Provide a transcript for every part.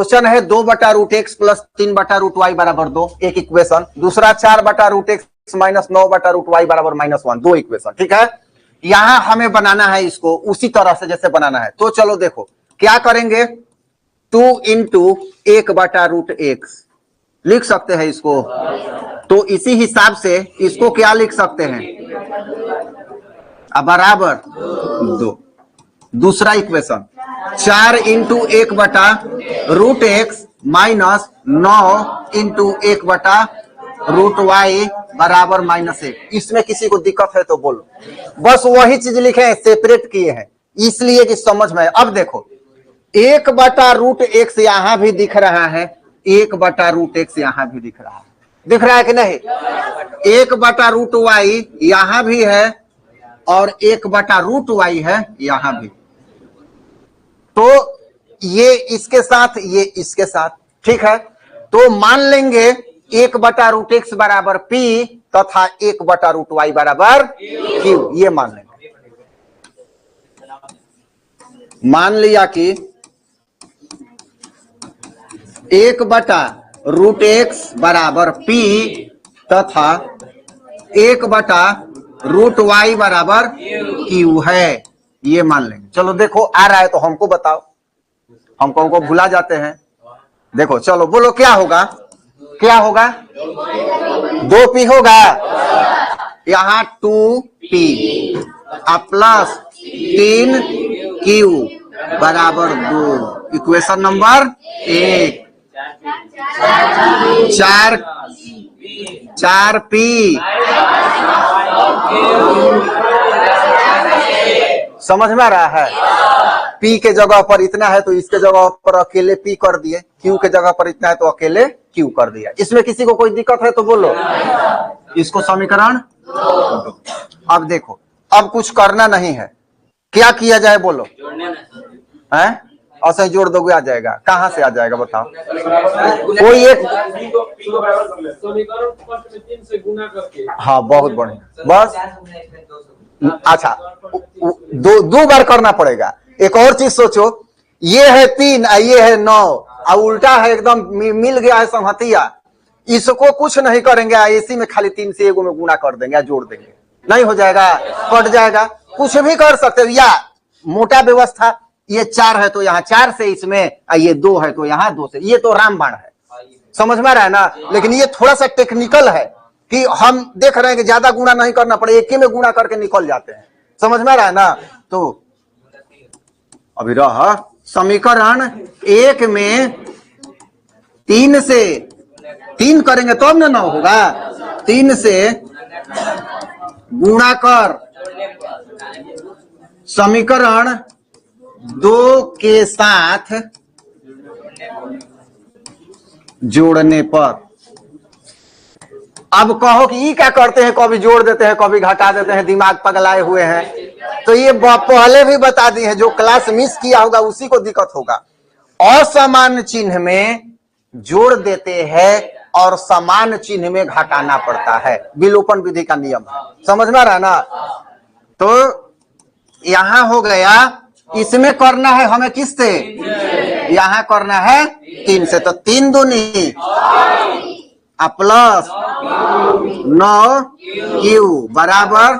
Question है 2/√x plus 3/√y बराबर 2, एक इक्वेशन। दूसरा 4/√x माइनस 9/√y बराबर -1, दो इक्वेशन। ठीक है, यहां हमें बनाना है इसको उसी तरह से जैसे बनाना है। तो चलो देखो क्या करेंगे, 2 इंटू 1/√x लिख सकते हैं इसको। तो इसी हिसाब से इसको क्या लिख सकते हैं, बराबर 2। दूसरा equation 4 into 1/√x minus 9 into 1/√y बराबर -1। इसमें किसी को दिक्कत है तो बोलो। बस वही चीज लिखे हैं, सेपरेट किए हैं इसलिए कि समझ में। अब देखो 1/√x यहां भी दिख रहा है, 1/√x यहां भी दिख रहा है, दिख रहा है कि नहीं। 1/√y यहां भी है और 1/√y है यहां भी। तो ये इसके साथ, ये इसके साथ। ठीक है, तो मान लेंगे 1/√x बराबर p तथा 1/√y बराबर q। ये मान लेंगे। मान लिया कि 1/√x बराबर p तथा 1/√y बराबर q है, ये मान लेंगे। चलो देखो आ रहा है तो हमको बताओ, हमको भुला जाते हैं। देखो चलो बोलो क्या होगा, क्या होगा, 2p होगा, यहां 2p प्लस 3q बराबर 2। Equation number 1। 4p समझ में आ रहा है। p के जगह पर इतना है तो इसके जगह पर अकेले p कर दिए, q के जगह पर इतना है तो अकेले q कर दिया। इसमें किसी को कोई दिक्कत है तो बोलो। इसको समीकरण। अब देखो अब कुछ करना नहीं है, क्या किया जाए बोलो। हैं ऐसे जोड़ दोगे आ जाएगा, कहां से आ जाएगा बताओ। कोई एक, हाँ बहुत बढ़िया, बस अच्छा दो बार करना पड़ेगा। एक और चीज सोचो, ये है 3 ये है 9 और उल्टा है एकदम मिल गया है संहतिया। इसको कुछ नहीं करेंगे, इसी में खाली 3 से 1 में गुणा कर देंगे या जोड़ देंगे, नहीं हो जाएगा, कट जाएगा। कुछ भी कर सकते हो, या मोटा व्यवस्था, ये 4 है तो यहाँ 4 से इसमें, ये 2 है तो यहाँ 2 से। ये तो रामबाण है, समझ में आ रहा है ना। लेकिन ये थोड़ा सा टेक्निकल है कि हम देख रहे हैं कि ज्यादा गुणा नहीं करना पड़े, एक ही में गुणा करके निकल जाते हैं, समझ में आ रहा है ना। तो अभी रहा समीकरण 1 में 3 से 3 करेंगे तब ना 9 होगा। 3 से गुणा कर समीकरण 2 के साथ जोड़ने पर। अब कहो कि ये क्या करते हैं, कभी जोड़ देते हैं कभी घटा देते हैं, दिमाग पगलाए हुए हैं। तो ये पहले भी बता दी है, जो क्लास मिस किया होगा उसी को दिक्कत होगा। असमान चिन्ह में जोड़ देते हैं और समान चिन्ह में घटाना पड़ता है, विलोपन विधि का नियम है, समझ में आ रहा है ना। तो यहां हो गया, इसमें करना है हमें किससे, यहां करना है 3 से। तो 3 दूनी प्लस 9q बराबर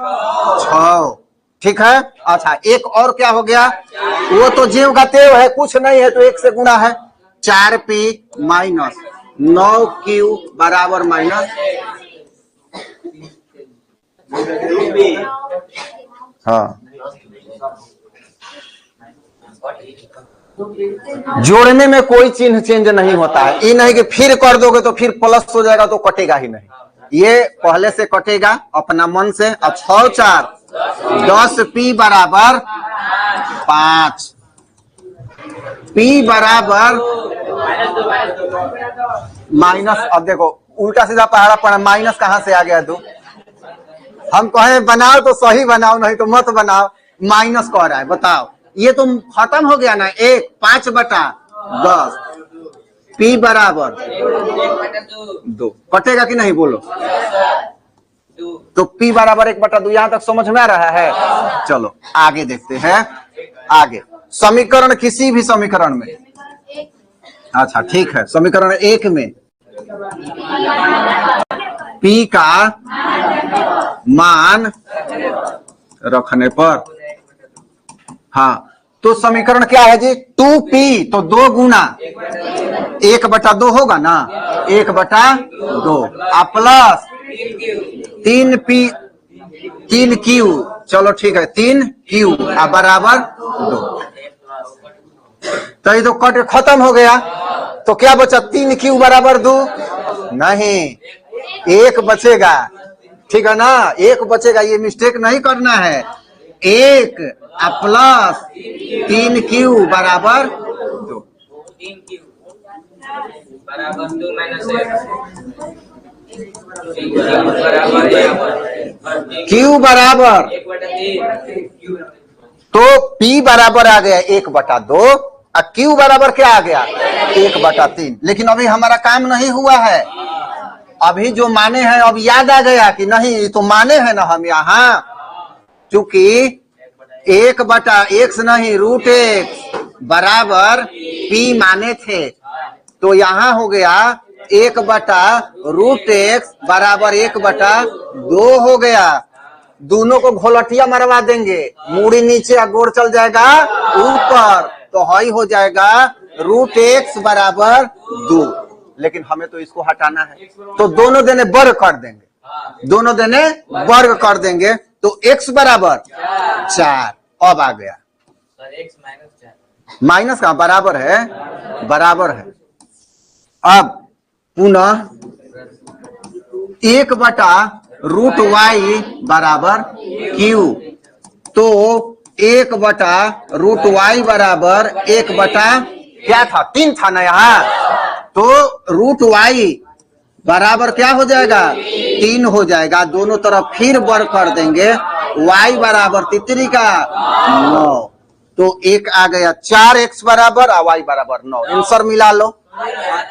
6। ठीक है, अच्छा एक और क्या हो गया, वो तो जीव का तेव है, कुछ नहीं है तो 1 से गुणा है। 4p माइनस 9q बराबर माइनस, हाँ जोड़ने में कोई चिन्ह चेंज नहीं होता है। ये नहीं कि फिर कर दोगे तो फिर प्लस हो जाएगा तो कटेगा ही नहीं, ये पहले से कटेगा अपना मन से। अब 6 4 10p बराबर 5, p बराबर माइनस। अब देखो उल्टा सीधा पहाड़ा पड़ा, माइनस कहां से आ गया। तो हम कहें बनाओ तो सही बनाओ, नहीं तो मत बनाओ। माइनस कह रहा है, बताओ ये तो खत्म हो गया ना। 1 5/10 p बराबर 2 कटेगा कि नहीं बोलो। तो p बराबर 1/2, यहां तक समझ में आ रहा है। चलो आगे देखते हैं। आगे समीकरण, किसी भी समीकरण में अच्छा ठीक है, समीकरण 1 में P का मान रखने पर, हाँ तो समीकरण क्या है जी, 2P तो 2 गुना 1/2 होगा ना, 1/2 प्लस 3Q, चलो ठीक है 3Q बराबर 2। तो ये तो कट खत्म हो गया, तो क्या बचा, 3Q बराबर 2 नहीं, 1 बचेगा, ठीक है ना, 1 बचेगा, ये मिस्टेक नहीं करना है। 1 प्लस 3Q बराबर 2, 3Q बराबर 2 माइनस Q बराबर, तो P बराबर आ गया 1/2 और Q बराबर क्या आ गया 1/3। लेकिन अभी हमारा काम नहीं हुआ है, अभी जो माने हैं अब याद आ गया कि नहीं तो माने हैं ना हम यहाँ, क्योंकि 1/x नहीं √x बराबर P माने थे, तो यहाँ हो गया 1/√x बराबर 1/2 हो गया। दोनों को घोलटिया मरवा देंगे, मूड़ी नीचे और गोड़ चल जाएगा ऊपर, तो हई हो जाएगा √x बराबर 2। लेकिन हमें तो इसको हटाना है, तो दोनों देने वर्ग कर देंगे, दोनों देने वर्ग कर देंगे, तो x बराबर 4 अब आ गया, माइनस का बराबर है, बराबर है। अब पुनः 1/√y बराबर Q, तो 1/√y बराबर 1 क्या था 3 था ना यहाँ, तो √y बराबर क्या हो जाएगा 3 हो जाएगा, दोनों तरफ फिर वर्ग कर देंगे, y बराबर तितरी का 9, तो 1 आ गया, 4x बराबर और y बराबर 9, आंसर मिला लो।